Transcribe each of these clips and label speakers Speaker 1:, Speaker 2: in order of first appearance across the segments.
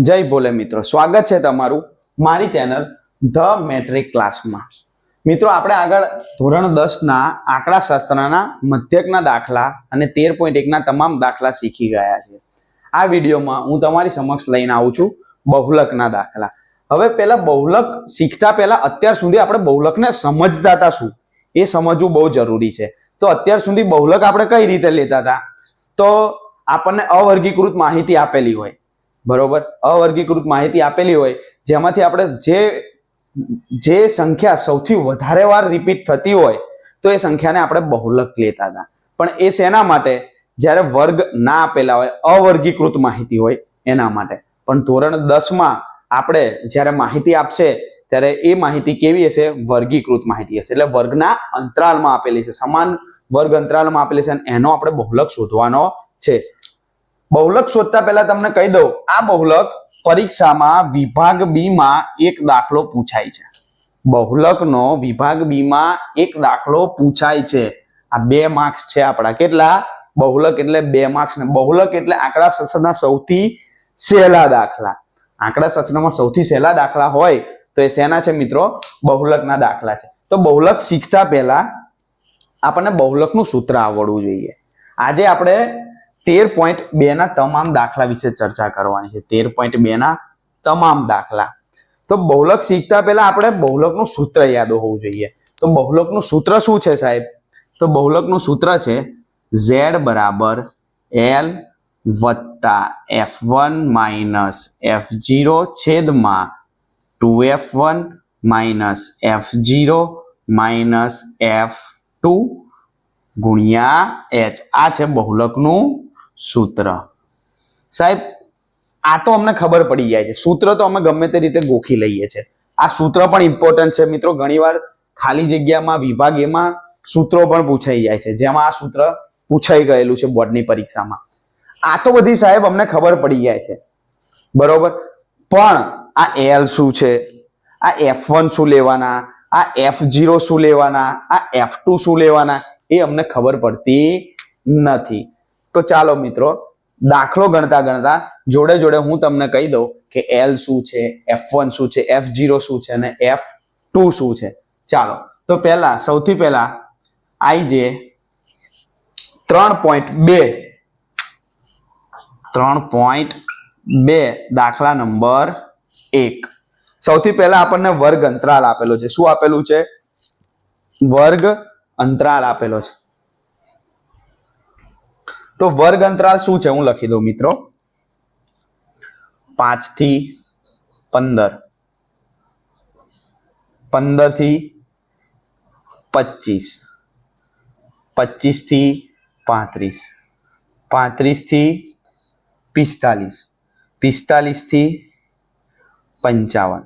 Speaker 1: જય ભોલે મિત્રો, સ્વાગત છે તમારું મારી ચેનલ ધ મેટ્રિક ક્લાસમાં। મિત્રો આપણે આગળ ધોરણ 10 ના આંકડાશાસ્ત્રના મધ્યકના દાખલા અને 13.1 ના તમામ દાખલા શીખી ગયા છે। આ વિડીયોમાં હું તમારી સમક્ષ લઈને આવું છું બહુલકના દાખલા। હવે પહેલા બહુલક શીખતા પહેલા અત્યાર સુધી આપણે બહુલકને સમજતા હતા શું એ સમજવું બહુ જરૂરી છે। તો અત્યાર સુધી બહુલક આપણે કઈ રીતે લેતા હતા? તો આપણને અવર્ગીકૃત માહિતી આપેલી હોય, બરોબર, અવર્ગીકૃત માહિતી આપેલી હોય જેમાંથી આપણે જે સંખ્યા સૌથી વધારે વાર રિપીટ થતી હોય તો એ સંખ્યાને આપણે બહુલક લેતા હતા। પણ એ શેના માટે? જ્યારે વર્ગ ના આપેલા હોય, અવર્ગીકૃત માહિતી હોય એના માટે। પણ ધોરણ 10 માં આપણે જ્યારે માહિતી આપશે ત્યારે એ માહિતી કેવી હશે? વર્ગીકૃત માહિતી હશે, એટલે વર્ગના અંતરાલમાં આપેલી છે, સમાન વર્ગ અંતરાલમાં આપેલી છે, અને એનો આપણે બહુલક શોધવાનો છે। બહુલક શોધતા પહેલા તમને કહી દઉં, આ બહુલક પરીક્ષામાં વિભાગ બી માં એક દાખલો પૂછાય છે। બહુલકનો વિભાગ બી માં એક દાખલો પૂછાય છે। આ 2 માર્ક્સ છે આપણા। કેટલા? બહુલક એટલે 2 માર્ક્સ ને બહુલક એટલે આંકડાશાસ્ત્રના સૌથી સહેલા દાખલા। આંકડાશાસ્ત્રમાં સૌથી સહેલા દાખલા હોય તો એ શેના છે મિત્રો? બહુલકના દાખલા છે। તો બહુલક શીખતા પહેલા આપણને બહુલકનું સૂત્ર આવડવું જોઈએ। આજે આપણે 13.2 ના તમામ દાખલા વિશે ચર્ચા કરવાની છે। 13.2 ના તમામ દાખલા। તો બહુલક શીખતા પહેલા આપણે બહુલકનું સૂત્ર યાદ હોવું જોઈએ। તો બહુલકનું સૂત્ર શું છે સાહેબ? તો બહુલકનું સૂત્ર છે z બરાબર l વત્તા f1 માઇનસ f0 છેદમાં 2f1 minus f0 minus f2 ગુણ્યા h। આ છે બહુલકનું સૂત્ર। સાહેબ આ તો અમને ખબર પડી જાય છે, સૂત્ર તો અમે ગમે તે રીતે ગોખી લઈએ છીએ। આ સૂત્ર પણ ઇમ્પોર્ટન્ટ છે મિત્રો। ઘણીવાર ખાલી જગ્યામાં વિભાગ એમાં સૂત્રો પણ પૂછાઈ જાય છે, જેમાં આ સૂત્ર પૂછાઈ ગયેલું છે બોર્ડની પરીક્ષામાં। આ તો બધી સાહેબ અમને ખબર પડી જાય છે, બરોબર, પણ આ l શું છે, આ f1 શું લેવાના, આ f0 શું લેવાના, આ f2 શું લેવાના, એ અમને ખબર પડતી નથી। તો ચાલો મિત્રો દાખલો ગણતા ગણતા જોડે જોડે હું તમને કહી દઉં કે l શું છે, f1 શું છે, f0 શું છે અને f2 શું છે। ચાલો તો પહેલા સૌથી પહેલા આઈ જે 3.2 દાખલા નંબર 1। સૌથી પહેલા આપણને વર્ગ અંતરાલ આપેલો છે। શું આપેલું છે? વર્ગ અંતરાલ આપેલો છે। તો વર્ગ અંતરાલ શું છે હું લખી દઉં મિત્રો। 5 થી 15, 15 થી 25, 25 થી 35, 35 થી 45, 45 થી 55,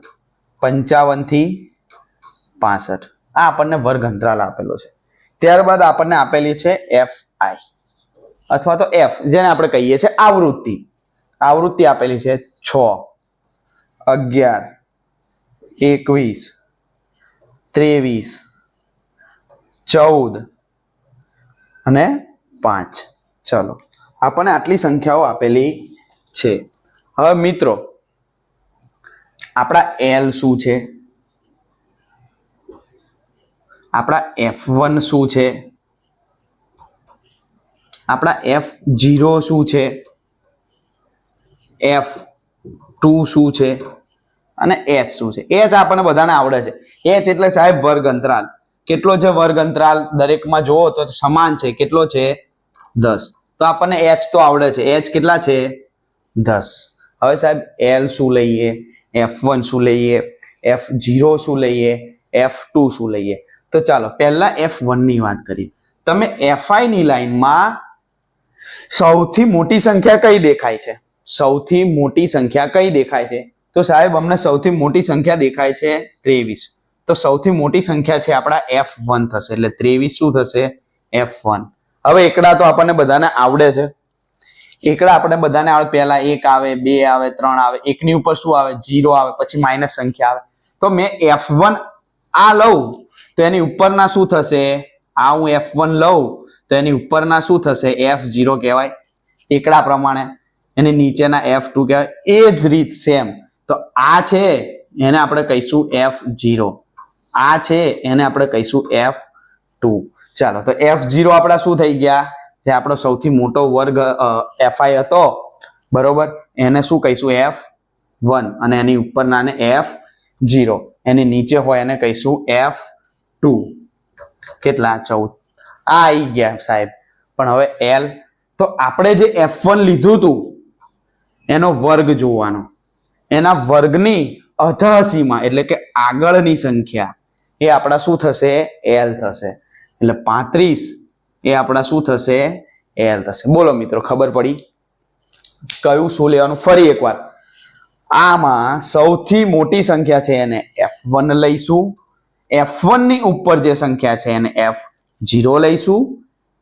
Speaker 1: 55 થી 65। આ આપણને વર્ગ અંતરાલ આપેલો છે। ત્યારબાદ આપણને આપેલી છે fi અથવા તો f, જેને આપણે કહીએ છીએ આવૃત્તિ। આવૃત્તિ આપેલી છે 6, 11, 21, 23, 14 અને 5। ચલો આપણને આટલી સંખ્યાઓ આપેલી છે। હવે મિત્રો આપણા l શું છે, આપણા f1 શું છે, આપણા f0 શું છે, f2 શું છે અને h શું છે। h આપણને બધાને આવડે છે। h એટલે સાહેબ વર્ગ અંતરાલ। કેટલો છે વર્ગ અંતરાલ? દરેકમાં જોવો તો સમાન છે। કેટલો છે? 10। તો આપણને h તો આવડે છે। h કેટલા છે? 10। હવે સાહેબ l શું લઈએ, f1 શું લઈએ, f0 શું લઈએ, f2 શું લઈએ? તો ચાલો પહેલા f1 ની વાત કરીએ। તમે fi ની લાઈનમાં સૌથી મોટી સંખ્યા કઈ દેખાય છે? સૌથી મોટી સંખ્યા કઈ દેખાય છે? તો સાહેબ અમને સૌથી મોટી સંખ્યા દેખાય છે 23। તો સૌથી મોટી સંખ્યા છે આપણા f1 થશે, એટલે 23 શું થશે? f1। હવે એકડા તો આપણને બધાને આવડે છે। એકડા આપણે બધાને આવડે, પહેલા 1 આવે, 2 આવે, 3 આવે, એકની ઉપર શું આવે? 0 આવે, પછી માઇનસ સંખ્યા આવે। તો મેં f1 આ લઉં તો એની ઉપરના શું થશે? આ હું f1 લઉં તો એની ઉપરના શું થશે? f0 કહેવાય એકડા પ્રમાણે। એની નીચેના F2 કહેવાય. એ જ રીત સેમ તો આ છે એને આપણે કહીશું F0, આ છે એને આપણે કહીશું F2. ચાલો તો F0 આપણા શું થઈ ગયા, જે આપણો સૌથી મોટો વર્ગ Fi હતો બરોબર, એને શું કહીશું F1 અને એની ઉપરનાને F0, એની નીચે હોય એને કહીશું F2. કેટલા 14 આ આવી ગયા સાહેબ. પણ હવે L તો આપણે જે F1 લીધું હતું એનો વર્ગ જોવાનો, એના વર્ગની અધઃસીમા એટલે કે આગળની સંખ્યા એ આપણા શું થશે L થશે. એટલે 35 એ આપણા શું થશે L થશે. બોલો મિત્રો ખબર પડી કયું શું લેવાનું? ફરી એકવાર આમાં સૌથી મોટી સંખ્યા છે એને F1 લઈશું, F1 ની ઉપર જે સંખ્યા છે એને F0 લઈશું,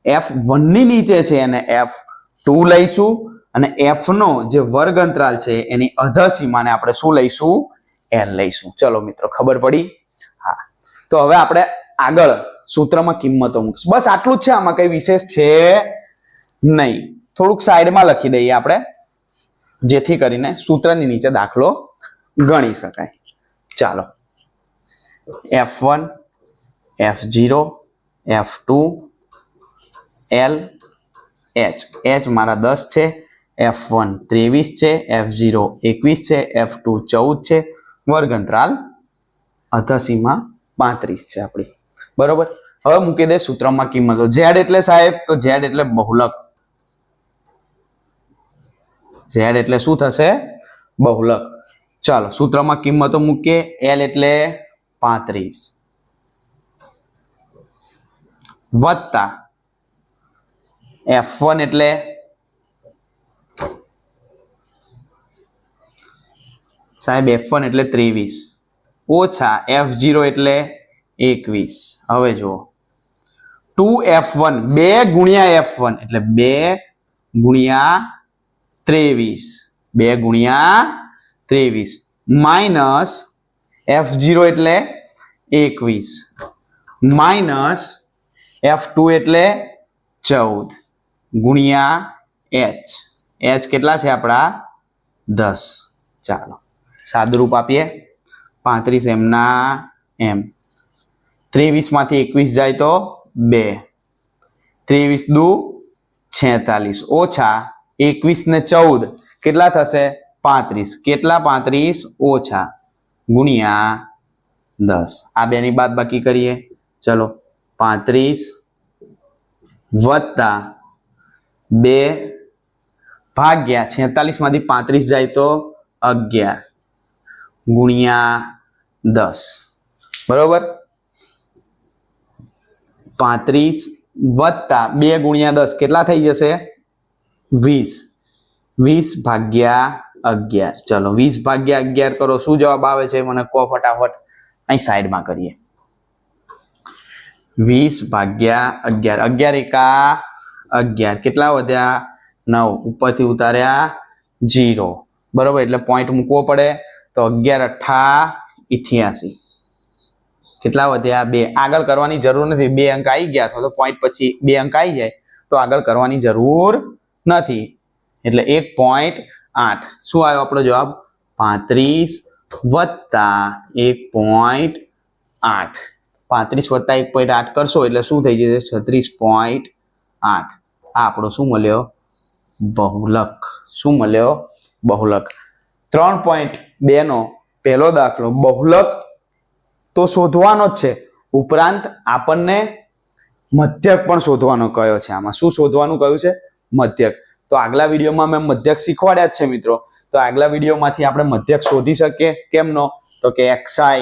Speaker 1: F1 ની નીચે છે એને F2 લઈશું અને F નો જે વર્ગ અંતરાલ છે એની અધઃસીમાને આપણે શું લઈશું L લઈશું. ચલો મિત્રો ખબર પડી? હા તો હવે આપણે આગળ સૂત્રમાં કિંમતો મૂકીશું. બસ આટલું જ છે, આમાં કઈ વિશેષ છે નહીં. થોડુંક સાઈડમાં લખી દઈએ આપણે જેથી કરીને સૂત્રની નીચે દાખલો ગણી શકાય. ચાલો F1 F0 F2 L H મારા 10 છે, F1 23 છે, F0 21 છે, F2 14 છે, વર્ગ અંતરાલ અધઃસીમા 35 છે આપણી બરોબર. હવે મૂકી દે સૂત્રમાં કિંમતો. Z એટલે સાહેબ તો Z એટલે બહુલક, Z એટલે શું થશે બહુલક. ચાલો સૂત્રમાં કિંમતો મૂકીએ. L એટલે 35 વત્તા F1 એટલે સાહેબ F1 એટલે 23 ઓછા F0 એટલે 21. હવે જુઓ 2F1 2 ગુણ્યા F1 એટલે 2 ગુણ્યા 23, 2 ગુણ્યા 23 માઇનસ F0 એટલે 21 માઇનસ F2 એટલે 14 ગુણ્યા H કેટલા છે આપણા 10. ચાલો સાદુરૂપ આપીએ. 35 એમના એમ, 23 માંથી 21 જાય તો 2, 23 દુ 46 ઓછા 21 ને 14 કેટલા થશે 35. કેટલા 35 ઓછા ગુણ્યા 10. આ બેની બાદબાકી કરીએ. ચલો 35 વત્તા 2 ભાગ્યા 46 માંથી 35 જાય તો 11 ગુણ્યા 10 બરોબર. 35 વત્તા 2 ગુણ્યા 10 કેટલા થઈ જશે 20, 20 ભાગ્યા 11. ચલો 20 ભાગ્યા 11 કરો. શું જવાબ આવે છે મને કહો ફટાફટ. અહીં સાઈડમાં કરીએ. 20 ભાગ્યા 11, 11 એકા 11 કેટલા વધ્યા 9, ઉપરથી ઉતાર્યા 0 બરોબર. એટલે પોઈન્ટ મૂકવો પડે તો 11 અઠ્ઠા 88 કેટલા વધ્યા 2. આગળ કરવાની જરૂર નથી, 2 અંક આવી ગયા તો પોઈન્ટ પછી 2 અંક આવી જાય તો આગળ કરવાની જરૂર નથી. એટલે 1.8 શું આવ્યો આપણો જવાબ 35 વત્તા 1.8. 35 વત્તા 1.8 કરશો એટલે શું થઈ જશે 36.8. આ આપણો શું મળ્યો બહુલક. શું મળ્યો બહુલક. 3.2 નો પહેલો દાખલો બહુલક તો શોધવાનો જ છે, ઉપરાંત આપણને મધ્યક પણ શોધવાનો કયો છે. આમાં શું શોધવાનું કયું છે મધ્યક. તો આગલા વિડીયોમાં મેં મધ્યક શીખવાડ્યા જ છે મિત્રો. તો આગલા વિડીયોમાંથી આપણે મધ્યક શોધી શકીએ. કેમનો? તો કે xi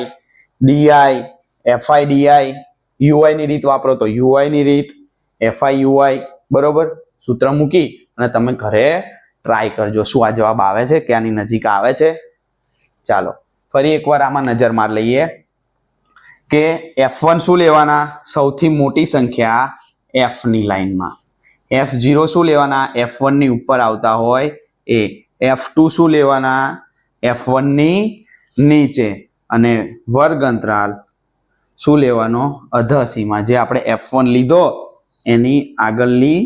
Speaker 1: di fi di ui ની રીત વાપરો તો ui ની રીત fi ui બરોબર. સૂત્ર મૂકી અને તમે ઘરે ટ્રાય કરજો શું આ જવાબ આવે છે કે આની નજીક આવે છે. ચાલો ફરી એકવાર આમાં નજર માર લઈએ કે F1 શું લેવાના સૌથી મોટી સંખ્યા F ની લાઈનમાં, F0 શું લેવાના F1 ની ઉપર આવતા હોય એ, F2 શું લેવાના F1 ની નીચે અને વર્ગ અંતરાલ શું લેવાનો અધઃસીમા જે આપણે F1 લીધો એની આગળની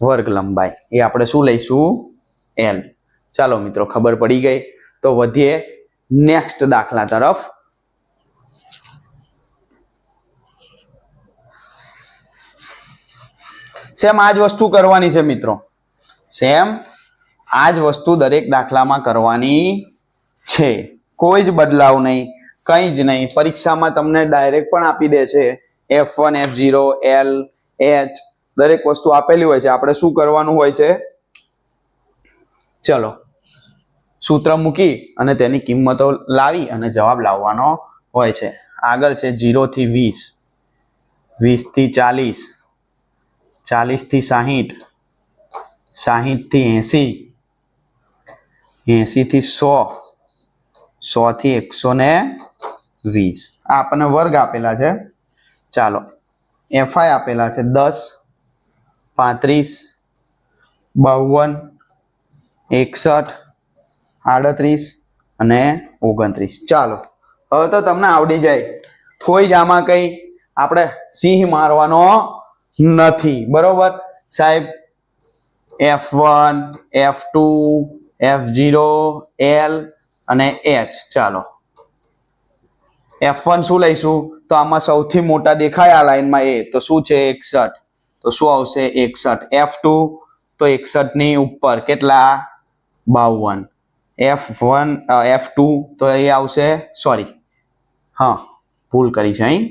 Speaker 1: વર્ગ લંબાઈ એ આપણે શું લઈશું એલ. ચાલો મિત્રો, ખબર પડી ગઈ. તો વધીએ નેક્સ્ટ દાખલા તરફ. સેમ આ જ વસ્તુ કરવાની છે મિત્રો. સેમ આ જ વસ્તુ દરેક દાખલામાં કરવાની છે. કોઈ જ બદલાવ નહીં, કંઈ જ નહીં. પરીક્ષામાં તમને ડાયરેક્ટ પણ આપી દે છે F1, F0, L, H દરેક વસ્તુ આપેલી હોય છે. આપણે શું કરવાનું હોય છે? ચલો, સૂત્ર મૂકી અને તેની કિંમતો લાવી અને જવાબ લાવવાનો હોય છે. આગળ છે 0 થી 20, 20 થી 40, 40 થી 60, 60 થી 80, 80 થી 100, 100 થી 120. આ આપણને વર્ગ આપેલા છે. ચાલો, FI આપેલા છે 10, 35, 52, 61, 38 અને 29. ચાલો, હવે તો તમને આવડી જાય. કોઈ જ આમાં કઈ આપણે સિંહ મારવાનો નથી. બરોબર સાહેબ? F1, F2, F0, L અને H. ચાલો, F1 શું લઈશું? તો આમાં સૌથી મોટા દેખાય આ લાઈનમાં એ, તો શું છે? 61. તો શું આવશે? 61. F2 તો 61 ની ઉપર કેટલા? 52. F1 F2 તો એ આવશે, સોરી, હા ભૂલ કરી છે, અહીં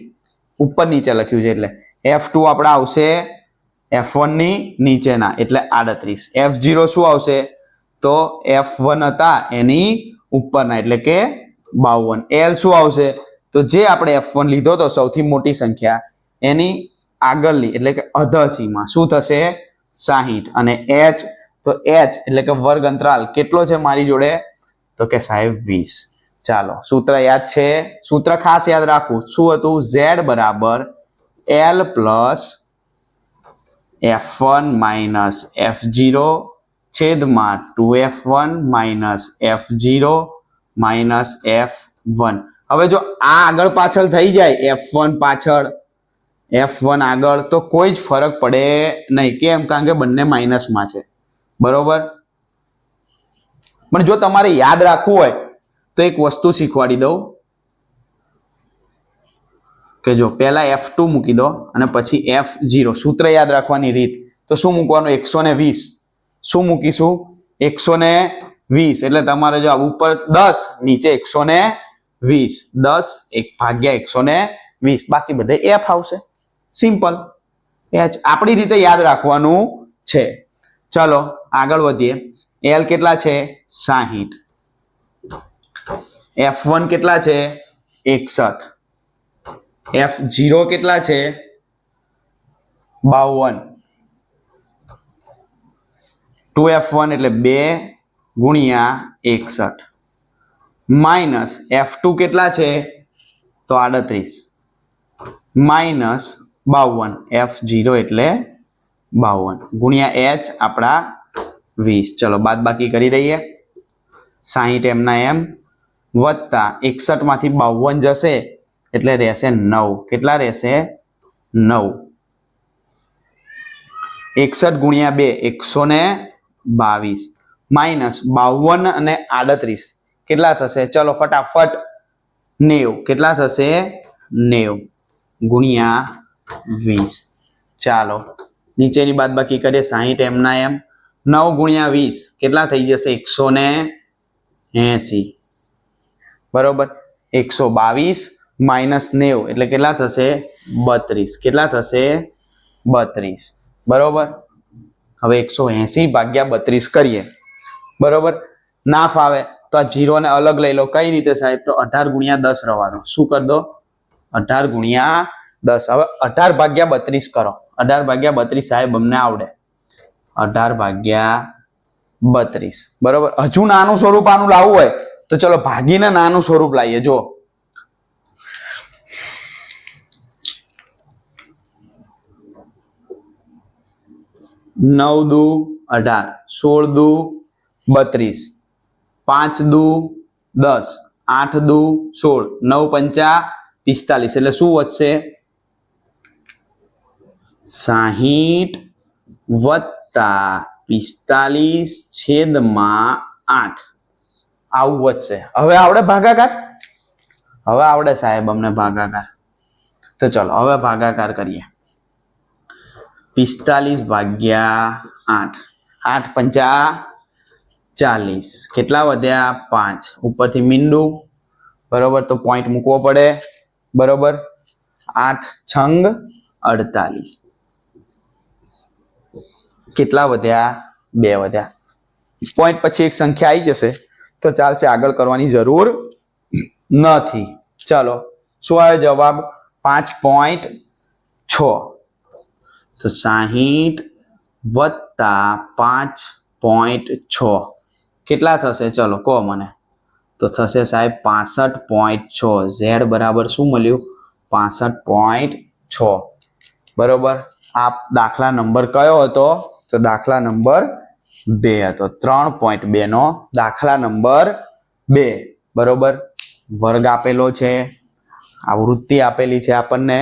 Speaker 1: ઉપર નીચે લખ્યું છે એટલે F2 આપણા આવશે F1 ની નીચેના એટલે 38. F0 શું આવશે? તો F1 હતા એની ઉપરના એટલે કે 52. L શું આવશે? તો જે આપણે F1 લીધો તો સૌથી મોટી સંખ્યા એની આગળની એટલે કે અધસીમાં શું થશે? 60. અને H તો H એટલે કે વર્ગ અંતરાલ કેટલો છે મારી જોડે? તો કે સાહેબ 20. ચાલો, સૂત્ર યાદ છે? સૂત્ર ખાસ યાદ રાખવું. શું હતું? Z બરાબર L plus F1 minus F0 છેદમાં 2F1 minus F0 minus F1. હવે જો આ આગળ પાછળ થઈ જાય, F1 પાછળ F1 આગળ, તો કોઈ જ ફરક પડે નહીં. કેમ? કારણ કે બંને માઇનસમાં છે. બરોબર? પણ જો તમારે યાદ રાખવું હોય તો એક વસ્તુ શીખવાડી દઉં કે જો પહેલા F2 મૂકી દો અને પછી F0. સૂત્ર યાદ રાખવાની રીત તો શું મૂકવાનું? 120. શું મૂકીશું? 120. એટલે તમારે જો ઉપર 10, નીચે 120. 10 ભાગ્યા 120. બાકી બધે F આવશે. સિમ્પલ. આપણી રીતે યાદ રાખવાનું છે. ચલો આગળ વધીએ. L કેટલા છે? 60. F1 કેટલા છે? 61. F0 કેટલા છે? 52. 2F1 એટલે 2 ગુણ્યા 61 માઇનસ F2 કેટલા છે? તો 38 માઇનસ 52. F0 એટલે 52 ગુણ્યા H આપણા 20. ચલો બાદ બાકી કરી દઈએ. 60 એમના એમ વત્તા 61 માંથી 52 જશે એટલે રહેશે 9. કેટલા રહેશે? 9. 61 ગુણ્યા 2 122 માઇનસ 52 અને 38 કેટલા થશે? ચલો ફટાફટ 90. કેટલા થશે? 90 ગુણ્યા 20. ચાલો નીચેની બાદ બાકી કરીએ. 60 એમના એમ 9 ગુણ્યા 20 કેટલા થઈ જશે? 180. બરોબર? 122 માઇનસ 90 એટલે કેટલા થશે? 32. કેટલા થશે? 32. બરોબર? હવે 180 ભાગ્યા 32 કરીએ. બરોબર? ના ફાવે તો આ 0 ને અલગ લઈ લો. કઈ રીતે સાહેબ? તો 18 ગુણ્યા 10 રવા દો. શું કરી દો? 18 ગુણ્યા 10. હવે 18 ભાગ્યા 32 કરો. 18 ભાગ્યા 32 સાહેબ અમને આવડે. 18 ભાગ્યા 32. બરોબર? હજુ નાનું સ્વરૂપ આનું લાવવું હોય તો ચલો ભાગીને નાનું સ્વરૂપ લાવીએ. જો 9 દુ 18, 16 દુ 32, 5 દુ 10, 8 દુ 16, 9 પંચા 45. એટલે શું વધશે? 60 વત્તા 45/8 આવું વધશે. હવે આવડે ભાગાકાર? હવે આવડે સાહેબ અમને ભાગાકાર. તો ચલો હવે ભાગાકાર કરીએ. 45/8 8 પંચા 40. કેટલા વધ્યા? 5. ઉપરથી મીંડું, બરોબર, તો પોઈન્ટ મૂકવો પડે, બરોબર. 8 છંગ 48. કેટલા વધ્યા? 2 વધ્યા. પોઈન્ટ પછી એક સંખ્યા આવી જશે તો ચાલશે, આગળ કરવાની જરૂર નથી. ચાલો, શું આવે જવાબ? 5.6. તો 60 વત્તા 5.6 કેટલા થશે? ચલો કહો મને. તો થશે સાહેબ 65.6. ઝેડ બરાબર શું મળ્યું? 65.6. બરોબર. આ દાખલા નંબર કયો હતો? તો દાખલા નંબર 2 હતો. 3.2 નો દાખલા નંબર 2. બરોબર. વર્ગ આપેલો છે, આવૃત્તિ આપેલી છે આપણને,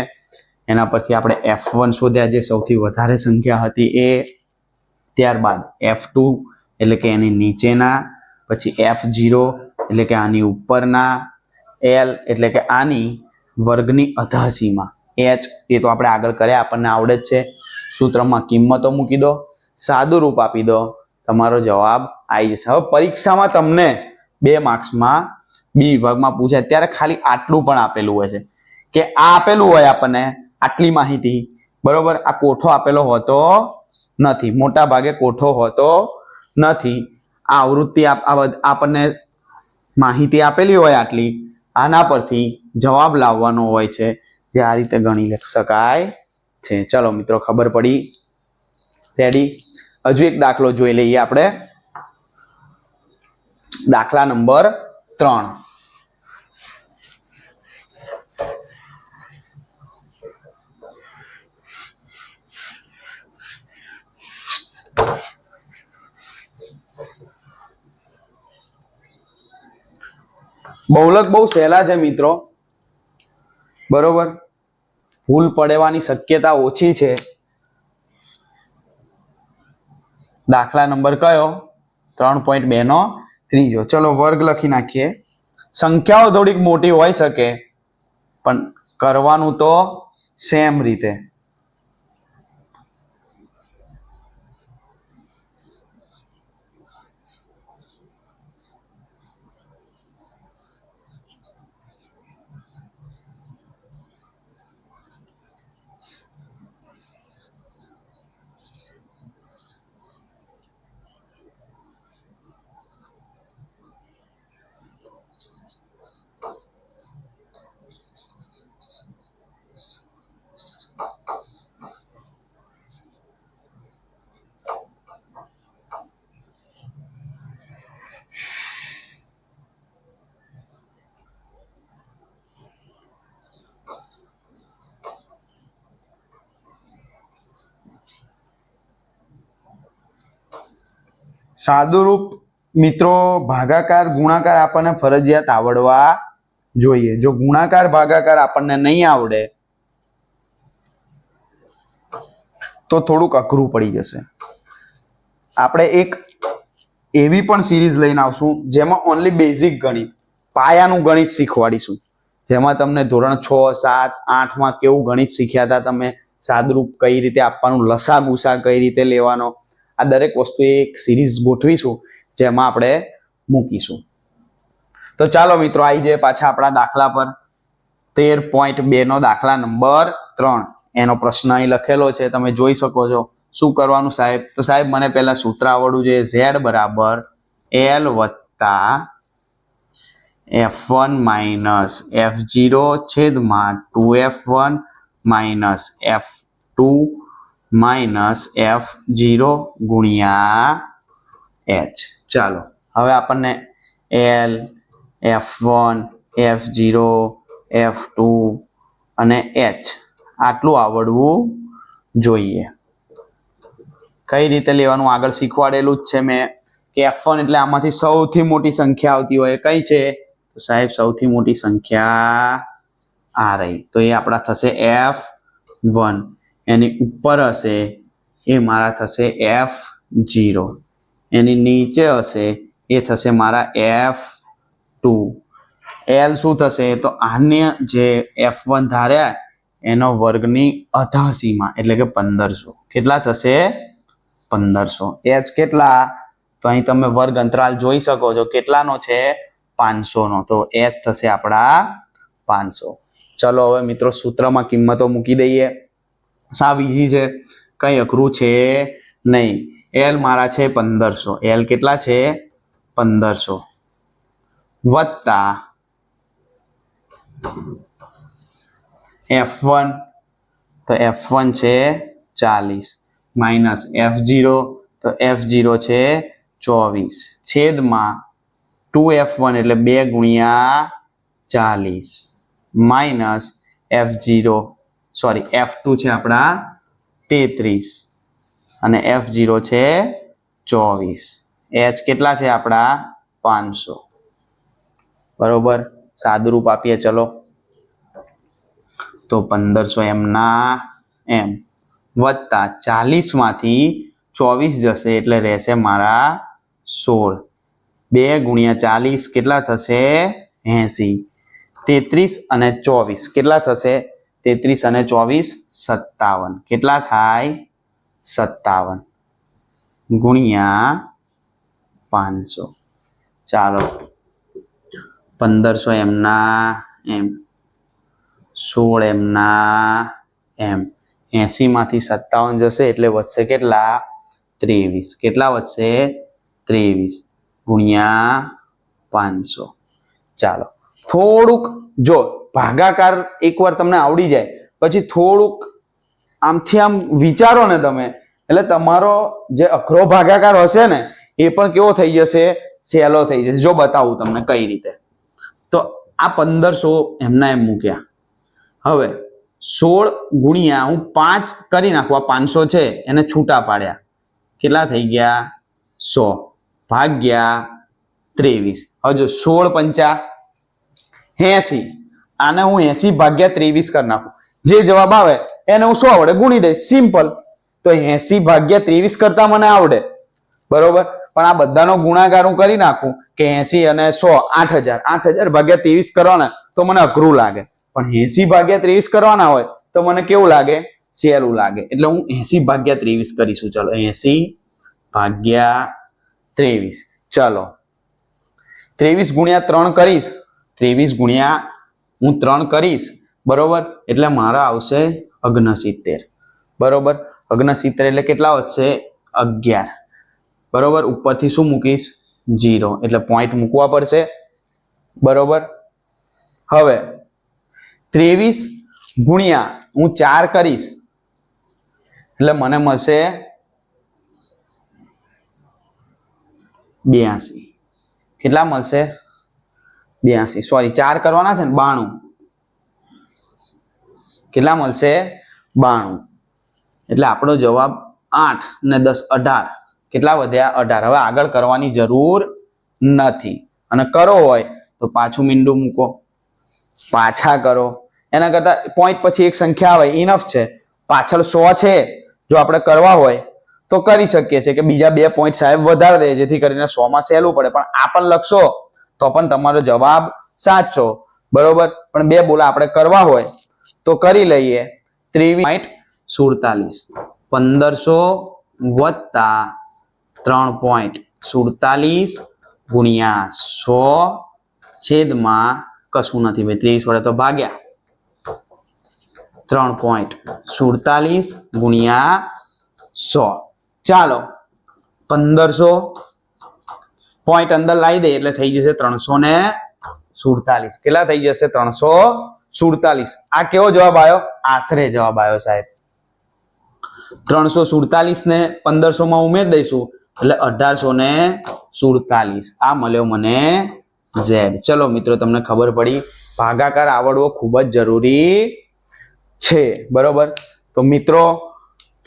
Speaker 1: એના પરથી આપણે F1 શોધ્યા, જે સૌથી વધારે સંખ્યા હતી એ. ત્યારબાદ F2 એટલે કે એની નીચેના, પછી F0 એટલે કે આની ઉપરના, L એટલે કે આની વર્ગની અધાસીમાં, H એ તો આપણે આગળ કર્યા, આપણને આવડે જ છે. સૂત્રમાં કિંમતો મૂકી દો, સાદું રૂપ આપી દો, તમારો જવાબ આવી જશે. હવે પરીક્ષામાં તમને 2 માર્ક્સમાં બી વિભાગમાં પૂછે ત્યારે ખાલી આટલું પણ આપેલું હોય છે કે આ આપેલું હોય આપણને આટલી માહિતી, બરોબર. આ કોઠો આપેલો હોતો નથી, મોટા ભાગે કોઠો હોતો નથી. આ આવૃત્તિ આપણને માહિતી આપેલી હોય આટલી, આના પરથી જવાબ લાવવાનો હોય છે, જે આ રીતે ગણી શકાય છે. ચલો મિત્રો, ખબર પડી? રેડી? હજુ એક દાખલો જોઈ લઈએ આપણે. દાખલા નંબર 3. બહુલક બહુ સહેલા છે મિત્રો, બરોબર. ભૂલ પડવાની શક્યતા ઓછી છે. દાખલા નંબર કયો? 3.2 નો ત્રીજો. ચલો વર્ગ લખી નાખીએ. સંખ્યાઓ થોડીક મોટી હોઈ શકે, પણ કરવાનું તો સેમ રીતે. સાદુરૂપ મિત્રો, ભાગાકાર ગુણાકાર આપણને ફરજિયાત આવડવા જોઈએ. જો ગુણાકાર ભાગાકાર આપણને નહીં આવડે તો થોડુંક અઘરું પડી જશે. આપણે એક એવી પણ સિરીઝ લઈને આવશું જેમાં ઓનલી બેઝિક ગણિત, પાયાનું ગણિત શીખવાડીશું, જેમાં તમને ધોરણ 6, 7, 8 માં કેવું ગણિત શીખ્યા હતા તમે, સાદુરૂપ કઈ રીતે આપવાનું, લસા ગુસા કઈ રીતે લેવાનો, આ દરેક વસ્તુ એક સિરીઝ ગોઠવીશું જેમાં આપણે મૂકીશું. તો ચાલો મિત્રો, આવી જાય પાછા આપણા દાખલા પર. 13.2 નો દાખલા નંબર 3. એનો પ્રશ્ન અહીં લખેલો છે, તમે જોઈ શકો છો. શું કરવાનું સાહેબ? તો સાહેબ મને પહેલા સૂત્ર આવડવું જોઈએ. Z બરાબર L વત્તા F1 માઇનસ F0 છેદમાં 2F1 minus F2 minus F0 ગુણ્યા H. ચાલો, હવે આપણને L, F1, F0, F2 અને H આટલું આવડવું જોઈએ. કઈ રીતે લેવાનું આગળ શીખવાડેલું જ છે મેં, કે F1 એટલે આમાંથી સૌથી મોટી સંખ્યા આવતી હોય કઈ છે? તો સાહેબ સૌથી મોટી સંખ્યા આ રહી, તો એ આપણા થશે F1. એની ઉપર હશે એ મારા થશે F2. 0 એની નીચે હશે એ થશે મારા F2 L શું થશે તો આને જે F1 ધાર્યા એનો વર્ગની અધા સીમા એટલે કે 1500 કેટલા થશે 1500 H કેટલા તો અહીં તમે વર્ગ અંતરાલ જોઈ શકો છો કેટલાનો છે 500 નો તો H થશે આપણા 500 ચલો હવે મિત્રો સૂત્રમાં કિંમતો મૂકી દઈએ સાવ ઈઝી છે કઈ અઘરું છે નહીં L મારા છે 1500 L કેટલા છે 1500 વત્તા F1 તો F1 છે 40 માઇનસ F0 તો F0 છે 24 છેદમાં 2F1 એટલે 2 ગુણ્યા 40 માઇનસ F0 સોરી F2 છે આપણા 33 અને F0 છે 24 H કેટલા છે આપણા 500 બરોબર સાદુરૂપ આપીએ ચલો તો 1500 એમ ના એમ વત્તા 40 માંથી 24 જશે એટલે રહેશે મારા 16 2 ગુણ્યા 40 કેટલા થશે 80 33 અને 24 કેટલા થશે 33 અને 24 57 કેટલા થાય 57 ગુણ્યા 500 ચાલો 1500 એમ ના એમ 16 એમ ના એમ 80 માંથી 57 જશે એટલે વધશે કેટલા 23 કેટલા વધશે 23 ગુણ્યા 500 ચાલો થોડુંક જો ભાગાકાર એકવાર તમને આવડી જાય પછી થોડુંક આમથી આમ વિચારો ને તમે એટલે તમારો જે અઘરો ભાગાકાર હશે ને એ પણ કેવો થઈ જશે સહેલો થઈ જશે જો બતાવું તમને કઈ રીતે તો આ 1500 એમના એમ મૂક્યા હવે 16 ગુણ્યા હું 5 કરી નાખું આ 500 છે એને છૂટા પાડ્યા કેટલા થઈ ગયા 100 ભાગ્યા 23 હવે જો 16 પંચા 80 આને હું 80 ભાગ્યા 23 કરી નાખું જે જવાબ આવે એને હું 100 વડે ગુણી દઈશ સિમ્પલ તો 80 ભાગ્યા 23 કરતા મને આવડે બરોબર પણ આ બધાનો ગુણાકાર હું કરી નાખું કે 80 અને 100 8000 ભાગ્યા 23 કરવાના તો મને અઘરું લાગે પણ 80 ભાગ્યા 23 કરવાના હોય તો મને કેવું લાગે સહેલું લાગે એટલે હું 80 ભાગ્યા 23 કરીશું ચલો 80 ભાગ્યા 23 ચલો 23 ગુણ્યા 3 કરીશ 23 ગુણ્યા હું 3 કરીશ બરોબર એટલે મારા આવશે 69 બરોબર 69 એટલે કેટલા વધશે 11 બરોબર ઉપરથી શું મૂકીશ 0 એટલે પોઈન્ટ મૂકવા પડશે બરોબર હવે 23 ગુણ્યા હું 4 કરીશ એટલે મને મળશે 82 કેટલા મળશે 82 સોરી 4 કરવાના છે ને 92 કેટલા મળશે 92 એટલે આપણો જવાબ 8 ને 10 18 કેટલા વધ્યા 18 હવે આગળ કરવાની જરૂર નથી અને કરો હોય તો પાછું મીંડું મૂકો પાછા કરો એના કરતા પોઈન્ટ પછી એક સંખ્યા આવે ઇનફ છે પાછળ 100 છે જો આપણે કરવા હોય તો કરી શકીએ છીએ કે બીજા 2 પોઈન્ટ સાહેબ વધારે દે જેથી કરીને 100 માં સહેલું પડે પણ આ પણ લખશો તો પણ તમારો જવાબ સાચો બરોબર પણ 2 બોલા આપણે કરવા હોય તો કરી લઈએ 23.47 1500 વત્તા 3.47 ગુણ્યા 100 છેદમાં કશું નથી ભાઈ 30 વડે તો ભાગ્યા 3.47 ગુણ્યા 100 ચાલો 1500 પોઈન્ટ અંદર લાવી દે એટલે થઈ જશે 347 કેટલા થઈ જશે 347 આ કેવો જવાબ આવ્યો આશરે જવાબ આવ્યો સાહેબ 347 ને 1500 માં ઉમેરી દઈશું એટલે 1847 આ મળ્યો મને Z ચલો મિત્રો તમને ખબર પડી ભાગાકાર આવડવો ખૂબ જ જરૂરી છે બરોબર તો મિત્રો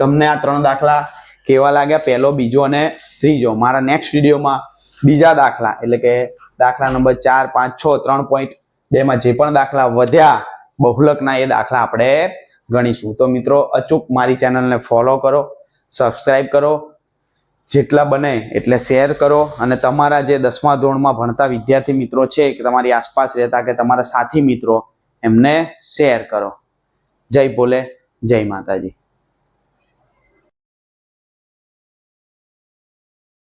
Speaker 1: તમને આ 3 દાખલા કેવા લાગ્યા પહેલો બીજો અને ત્રીજો મારા નેક્સ્ટ વિડીયોમાં બીજા દાખલા એટલે કે દાખલા નંબર 4 5 6 3.2 માં જે પણ દાખલા વધ્યા બહુલકના એ દાખલા આપણે ગણીશું તો મિત્રો અચૂક મારી ચેનલને ફોલો કરો સબસ્ક્રાઇબ કરો જેટલા બને એટલે શેર કરો અને તમારા જે 10મા ધોરણમાં ભણતા વિદ્યાર્થી મિત્રો છે કે તમારી આસપાસ રહેતા કે તમારા સાથી મિત્રો એમને શેર કરો. જય ભોલે, જય માતાજી.